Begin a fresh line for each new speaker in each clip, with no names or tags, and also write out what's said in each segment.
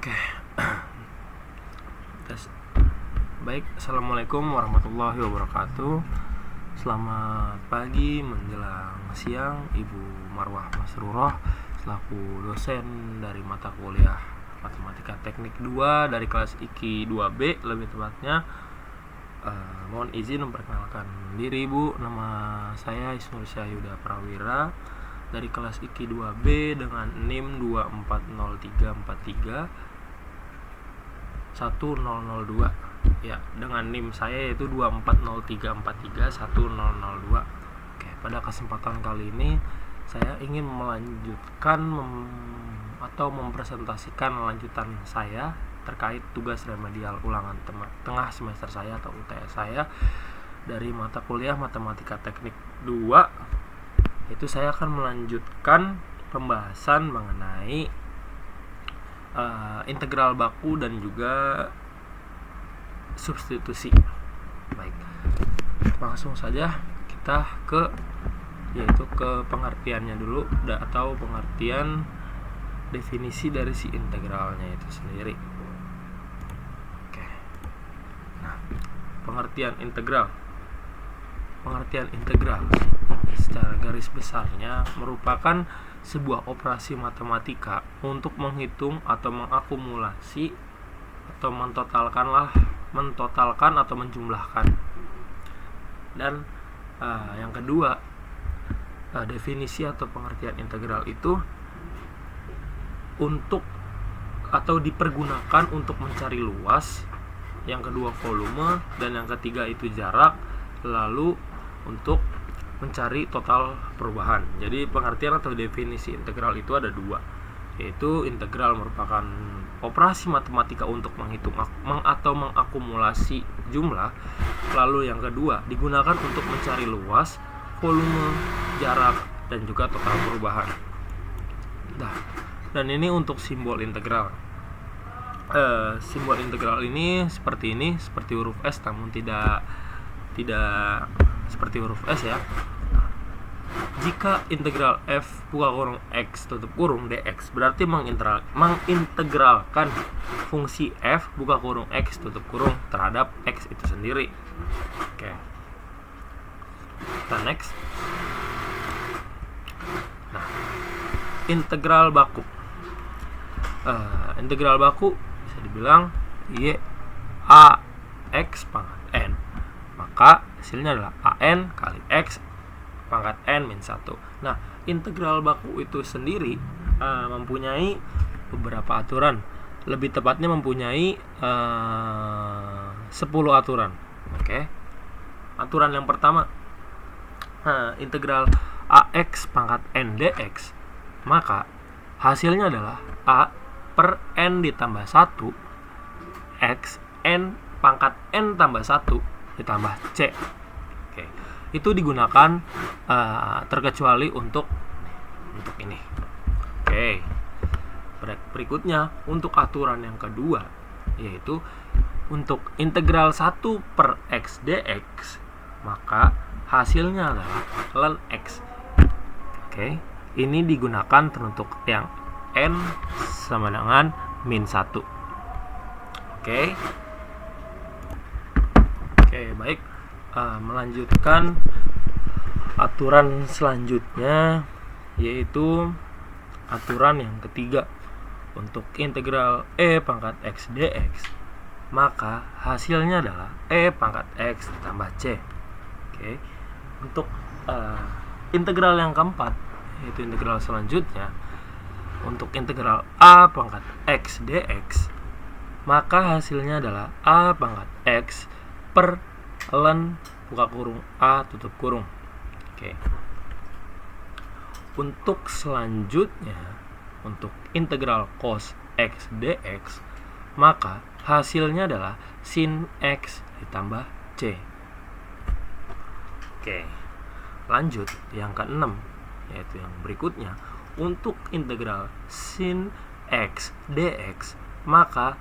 Oke. Tes. Baik, assalamualaikum warahmatullahi wabarakatuh. Selamat pagi menjelang siang, Ibu Marwah Masruroh selaku dosen dari mata kuliah Matematika Teknik 2 dari kelas IKI 2B lebih tepatnya. Mohon izin memperkenalkan diri, Bu. Nama saya Isnur Syahyuda Prawira dari kelas IKI 2B dengan NIM 240343 1002. Ya, dengan NIM saya yaitu 2403431002. Oke, pada kesempatan kali ini saya ingin melanjutkan atau mempresentasikan lanjutan saya terkait tugas remedial ulangan tengah semester saya atau UTS saya dari mata kuliah Matematika Teknik 2. Itu saya akan melanjutkan pembahasan mengenai integral baku dan juga substitusi. Baik, langsung saja kita ke pengertiannya dulu, atau pengertian definisi dari si integralnya itu sendiri. Oke. Nah, pengertian integral secara garis besarnya merupakan sebuah operasi matematika untuk menghitung atau mengakumulasi atau mentotalkan atau menjumlahkan. Dan yang kedua, definisi atau pengertian integral itu untuk atau dipergunakan untuk mencari luas, yang kedua volume, dan yang ketiga itu jarak, lalu untuk mencari total perubahan. Jadi pengertian atau definisi integral itu ada dua, yaitu integral merupakan operasi matematika untuk menghitung atau mengakumulasi jumlah, lalu yang kedua digunakan untuk mencari luas, volume, jarak, dan juga total perubahan. Nah, dan ini untuk simbol integral. Simbol integral ini seperti huruf S, namun tidak seperti huruf S ya. Jika integral f buka kurung x tutup kurung dx berarti mengintegralkan fungsi f buka kurung x tutup kurung terhadap x itu sendiri. Oke. Kita next. Nah, integral baku. Integral baku bisa dibilang y a x pangkat n. Maka hasilnya adalah an kali x pangkat n min 1. Nah, integral baku itu sendiri mempunyai beberapa aturan. Lebih tepatnya mempunyai 10 aturan. Oke. Aturan yang pertama, integral ax pangkat n dx, maka hasilnya adalah a per n ditambah 1 x n pangkat n tambah 1 ditambah c. Oke. Itu digunakan terkecuali untuk ini. Oke. Berikutnya untuk aturan yang kedua, yaitu untuk integral 1 per x dx, maka hasilnya adalah ln x. Oke. Ini digunakan teruntuk yang n sama dengan min 1. Oke. Oke, baik. Melanjutkan aturan selanjutnya, yaitu aturan yang ketiga. Untuk integral e pangkat x dx, maka hasilnya adalah e pangkat x ditambah c. Oke. Untuk integral yang keempat, yaitu integral selanjutnya, untuk integral a pangkat x dx, maka hasilnya adalah a pangkat x per ln buka kurung a tutup kurung. Oke. Untuk selanjutnya, untuk integral cos x dx, maka hasilnya adalah sin x ditambah c. Oke. Lanjut yang keenam, yaitu yang berikutnya, untuk integral sin x dx, maka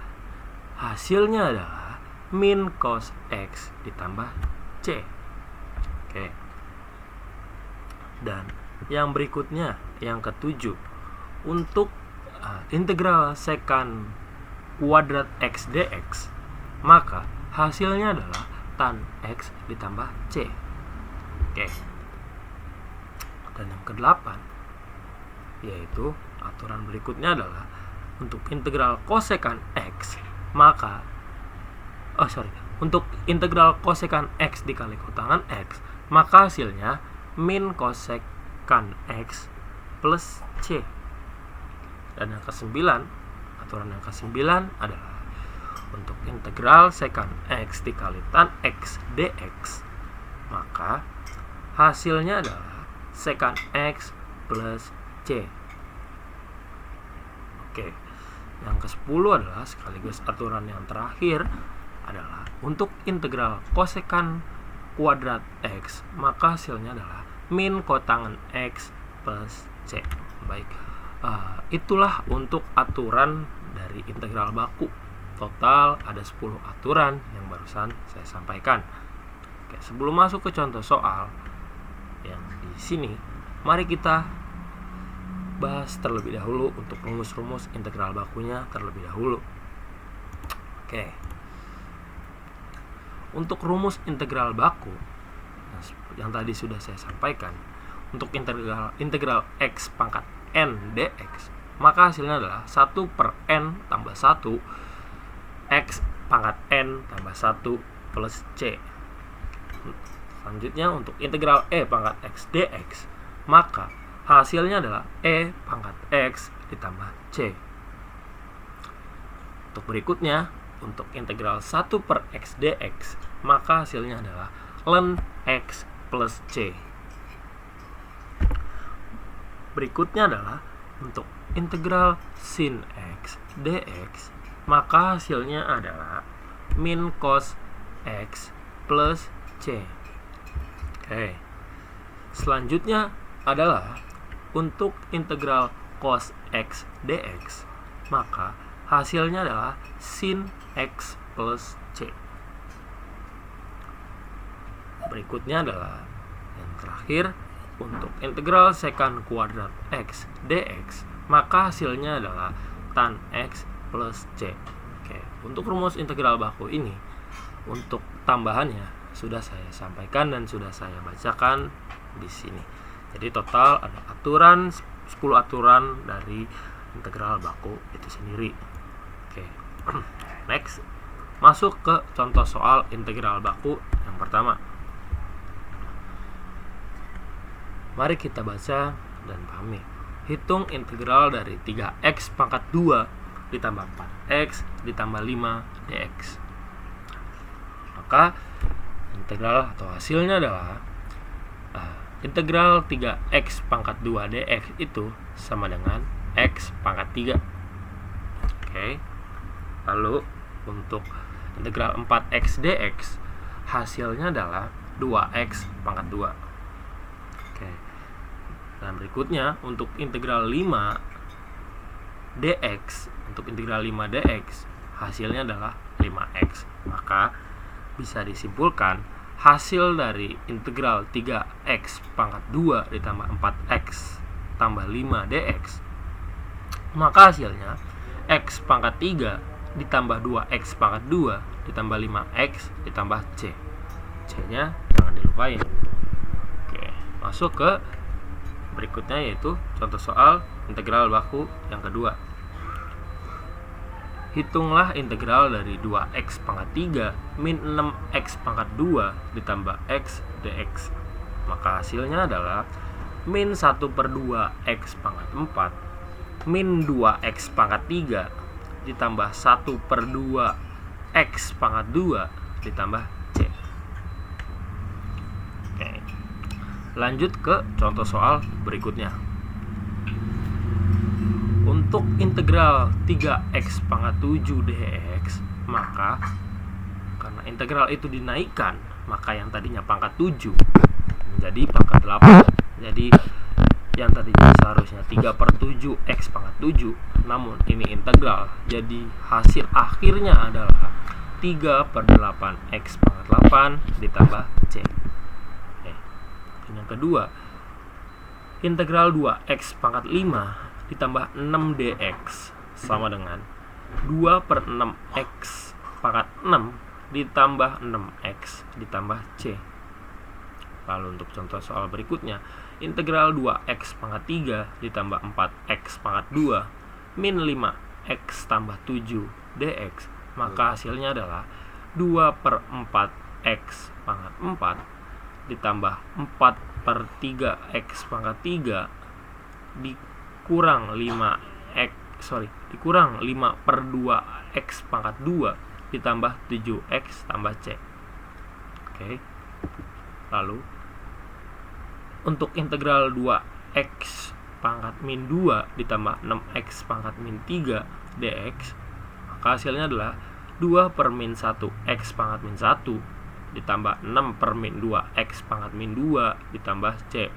hasilnya adalah min cos x ditambah c. Oke. Dan yang berikutnya, yang ketujuh, untuk integral secant kuadrat X dx, maka hasilnya adalah tan X ditambah C. Oke. Dan yang ke-8, yaitu aturan berikutnya adalah untuk integral kosekan X, maka untuk integral kosekan X dikali kotangan X, maka hasilnya min kosekan X plus C. Dan yang ke-9, aturan yang ke-9 adalah untuk integral sekan X dikali tan X dx, maka hasilnya adalah sekan X plus C. Oke. Yang ke-10 adalah sekaligus aturan yang terakhir adalah untuk integral kosekan kuadrat X, maka hasilnya adalah min kotangan X plus C. Baik. Itulah untuk aturan dari integral baku. Total ada 10 aturan yang barusan saya sampaikan. Oke, sebelum masuk ke contoh soal yang di sini, mari kita bahas terlebih dahulu untuk rumus-rumus integral bakunya terlebih dahulu. Oke. Untuk rumus integral baku yang tadi sudah saya sampaikan, untuk integral X pangkat N dx, maka hasilnya adalah 1 per N tambah 1 X pangkat N tambah 1 plus C. Selanjutnya untuk integral E pangkat X dx, maka hasilnya adalah E pangkat X ditambah C. Untuk berikutnya, untuk integral 1 per X dx, maka hasilnya adalah ln X plus C. Berikutnya adalah untuk integral sin X dx, maka hasilnya adalah min cos X plus C. Oke. Selanjutnya adalah untuk integral cos X dx, maka hasilnya adalah sin X plus C. Berikutnya adalah yang terakhir, untuk integral sekan kuadrat X dx, maka hasilnya adalah tan X plus C. Oke, untuk rumus integral baku ini, untuk tambahannya sudah saya sampaikan dan sudah saya bacakan di sini. Jadi total ada 10 aturan dari integral baku itu sendiri. Oke. Next, masuk ke contoh soal integral baku yang pertama. Mari kita baca dan pahami. Hitung integral dari 3x pangkat 2 ditambah 4x ditambah 5 dx. Maka integral atau hasilnya adalah integral 3x pangkat 2 dx itu sama dengan x pangkat 3. Oke. Lalu untuk integral 4x dx, hasilnya adalah 2x pangkat 2. Oke. Dan berikutnya untuk integral 5 dx, untuk integral 5 dx hasilnya adalah 5x. Maka bisa disimpulkan hasil dari integral 3x pangkat 2 ditambah 4x tambah 5 dx, maka hasilnya x pangkat 3 ditambah 2x pangkat 2 ditambah 5x ditambah c. C-nya jangan dilupain. Oke, masuk ke berikutnya, yaitu contoh soal integral baku yang kedua. Hitunglah integral dari 2x pangkat 3 min 6x pangkat 2 ditambah x dx. Maka hasilnya adalah min 1 per 2x pangkat 4 min 2x pangkat 3 ditambah 1 per 2x pangkat 2 ditambah c. Oke. Lanjut ke contoh soal berikutnya. Untuk integral 3x pangkat 7 dx, maka karena integral itu dinaikkan, maka yang tadinya pangkat 7 menjadi pangkat 8. Jadi yang tadinya seharusnya 3 per 7 x pangkat 7, namun ini integral, jadi hasil akhirnya adalah 3 per 8 x pangkat 8 ditambah c. Oke. Dan yang kedua, integral 2x pangkat 5 ditambah 6 dx sama dengan 2/6x pangkat 6 ditambah 6x ditambah c. Lalu untuk contoh soal berikutnya, integral 2x pangkat 3 ditambah 4x pangkat 2 min 5x tambah 7 dx. Maka hasilnya adalah 2/4x pangkat 4 ditambah 4/3x pangkat 3 dikurang 5/2x pangkat 2 ditambah 7x tambah c. Oke. Lalu untuk integral 2x pangkat min 2 ditambah 6x pangkat min 3 dx, maka hasilnya adalah 2/min 1x pangkat min 1 ditambah 6/min 2x pangkat min 2 ditambah c.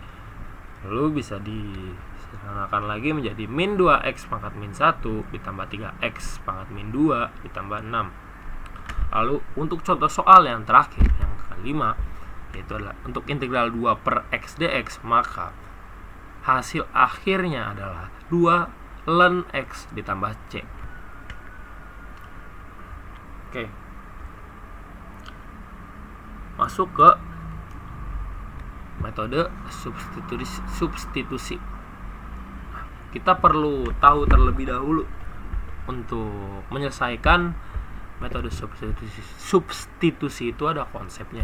Lalu bisa disederhanakan lagi menjadi min 2x pangkat min 1 ditambah 3x pangkat min 2 ditambah 6. Lalu untuk contoh soal yang terakhir, yang kelima, yaitu adalah untuk integral 2/x dx, maka hasil akhirnya adalah 2 ln x ditambah c. Oke. Masuk ke metode substitusi. Kita perlu tahu terlebih dahulu untuk menyelesaikan metode substitusi itu ada konsepnya,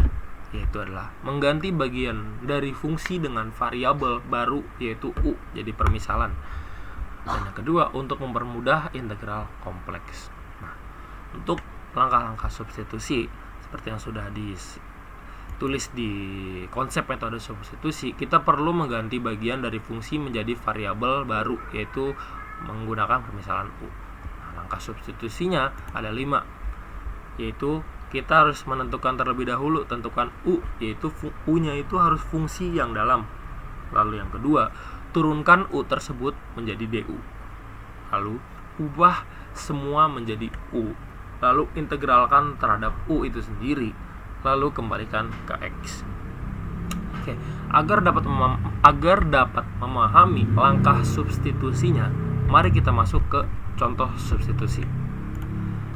yaitu adalah mengganti bagian dari fungsi dengan variabel baru yaitu u, jadi permisalan. Dan yang kedua, untuk mempermudah integral kompleks. Nah, untuk langkah-langkah substitusi seperti yang sudah ditulis di konsep metode substitusi, kita perlu mengganti bagian dari fungsi menjadi variabel baru yaitu menggunakan permisalan u. Nah, langkah substitusinya ada 5, yaitu kita harus menentukan terlebih dahulu tentukan u, yaitu u-nya itu harus fungsi yang dalam. Lalu yang kedua, turunkan u tersebut menjadi du. Lalu ubah semua menjadi u. Lalu integralkan terhadap u itu sendiri. Lalu kembalikan ke x. Oke, agar dapat memahami langkah substitusinya, mari kita masuk ke contoh substitusi.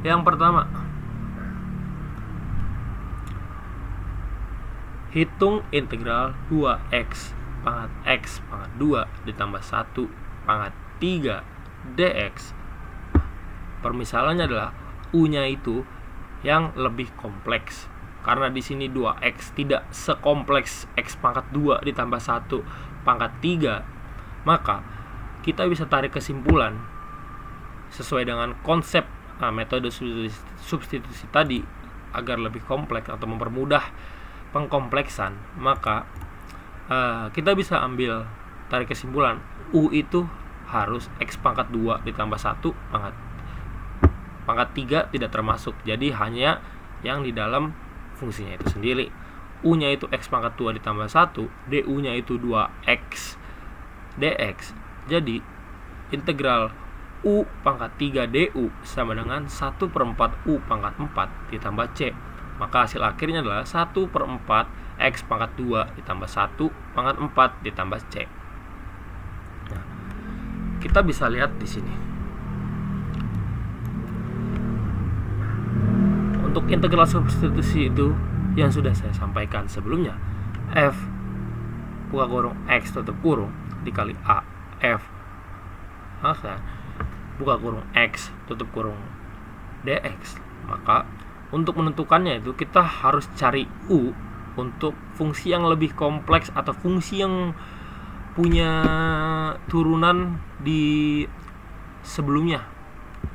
Yang pertama, hitung integral 2x pangkat x pangkat 2 ditambah 1 pangkat 3 dx. Permisalannya adalah u-nya itu yang lebih kompleks. Karena di sini 2x tidak sekompleks x pangkat 2 ditambah 1 pangkat 3, maka kita bisa tarik kesimpulan sesuai dengan konsep metode substitusi tadi. Agar lebih kompleks atau mempermudah pengkompleksan, maka kita bisa ambil tarik kesimpulan u itu harus x pangkat 2 ditambah 1 pangkat 3 tidak termasuk, jadi hanya yang di dalam fungsinya itu sendiri. U nya itu x pangkat 2 ditambah 1, du nya itu 2x dx, jadi integral u pangkat 3 du sama dengan 1/4 u pangkat 4 ditambah c. Maka hasil akhirnya adalah 1/4 x pangkat 2 ditambah 1 pangkat 4 ditambah c. Nah, kita bisa lihat di sini. Untuk integral substitusi itu yang sudah saya sampaikan sebelumnya, f buka kurung x tutup kurung dikali a f buka kurung x tutup kurung dx. Maka untuk menentukannya itu kita harus cari u untuk fungsi yang lebih kompleks atau fungsi yang punya turunan di sebelumnya.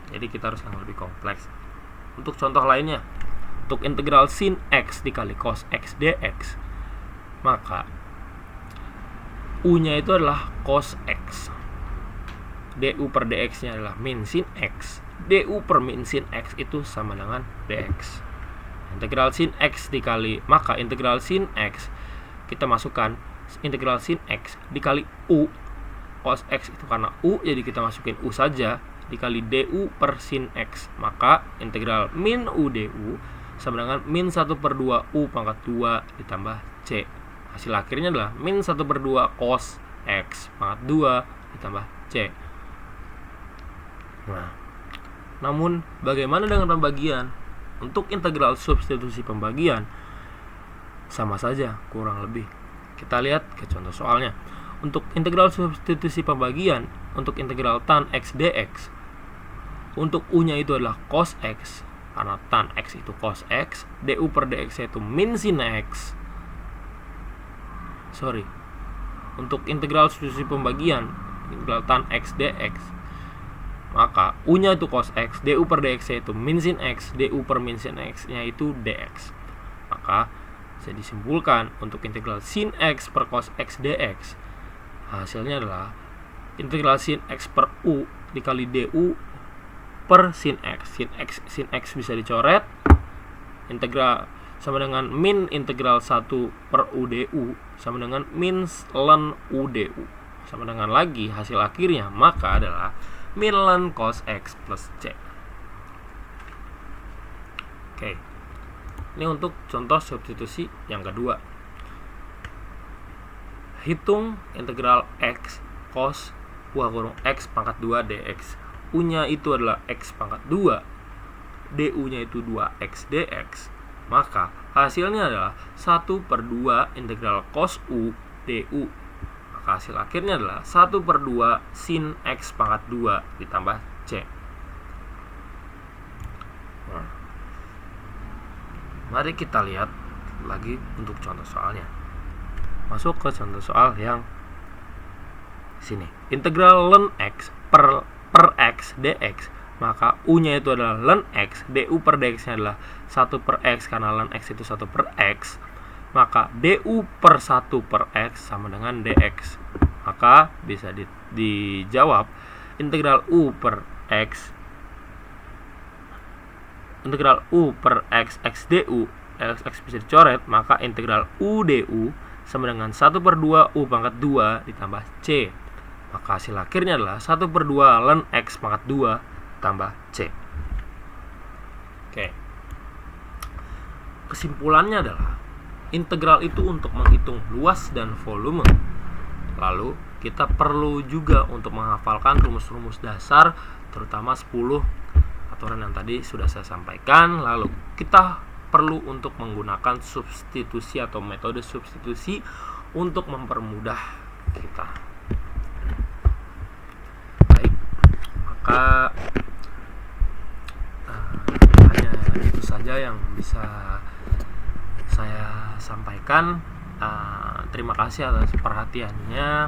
Jadi kita harus yang lebih kompleks. Untuk contoh lainnya, untuk integral sin x dikali cos x dx, maka u-nya itu adalah cos x, du per dx-nya adalah min sin x, du per min sin x itu sama dengan dx. Integral sin x dikali, maka integral sin x kita masukkan integral sin x dikali u cos x itu karena u, jadi kita masukin u saja, dikali du per sin x, maka integral min u du sama dengan min 1/2 u pangkat 2 ditambah c. Hasil akhirnya adalah min 1/2 cos x pangkat 2 ditambah c. Nah, Namun bagaimana dengan pembagian? Untuk integral substitusi pembagian sama saja kurang lebih. Kita lihat ke contoh soalnya. Untuk integral substitusi pembagian, untuk integral tan x dx, untuk u-nya itu adalah cos x, karena tan x itu cos x, du per dx itu min sin x. Untuk integral substitusi pembagian, integral tan x dx, maka u-nya itu cos x, du per dx itu min sin x, du per min sin x-nya itu dx. Maka bisa disimpulkan untuk integral sin x per cos x dx, hasilnya adalah integral sin x per u dikali du per sin x. Sin x bisa dicoret, integral sama dengan min integral 1 per u du sama dengan min ln u du, sama dengan lagi hasil akhirnya maka adalah min ln cos x plus c. Oke. Ini untuk contoh substitusi yang kedua. Hitung integral x cos x pangkat 2 dx. U-nya itu adalah x pangkat 2, du-nya itu 2x dx. Maka hasilnya adalah 1/2 integral cos u du. Maka hasil akhirnya adalah 1/2 sin x pangkat 2 ditambah c. Mari kita lihat lagi untuk contoh soalnya. Masuk ke contoh soal yang sini. Integral ln x per x dx, maka u-nya itu adalah ln x, du per dx-nya adalah 1 per x, karena ln x itu 1 per x, maka du per 1 per x sama dengan dx. Maka bisa dijawab integral u per x x du, x bisa dicoret, maka integral u du sama dengan 1/2 u pangkat 2 ditambah c. Maka hasil akhirnya adalah 1/2 ln x pangkat 2 tambah c. Oke. Kesimpulannya adalah integral itu untuk menghitung luas dan volume. Lalu kita perlu juga untuk menghafalkan rumus-rumus dasar, terutama 10 aturan yang tadi sudah saya sampaikan. Lalu kita perlu untuk menggunakan substitusi atau metode substitusi untuk mempermudah kita. Baik, maka hanya itu saja yang bisa saya sampaikan. Terima kasih atas perhatiannya.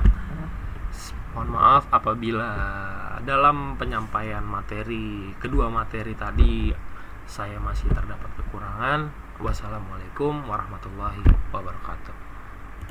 Mohon maaf apabila dalam penyampaian kedua materi tadi saya masih terdapat kekurangan. Wassalamualaikum warahmatullahi wabarakatuh.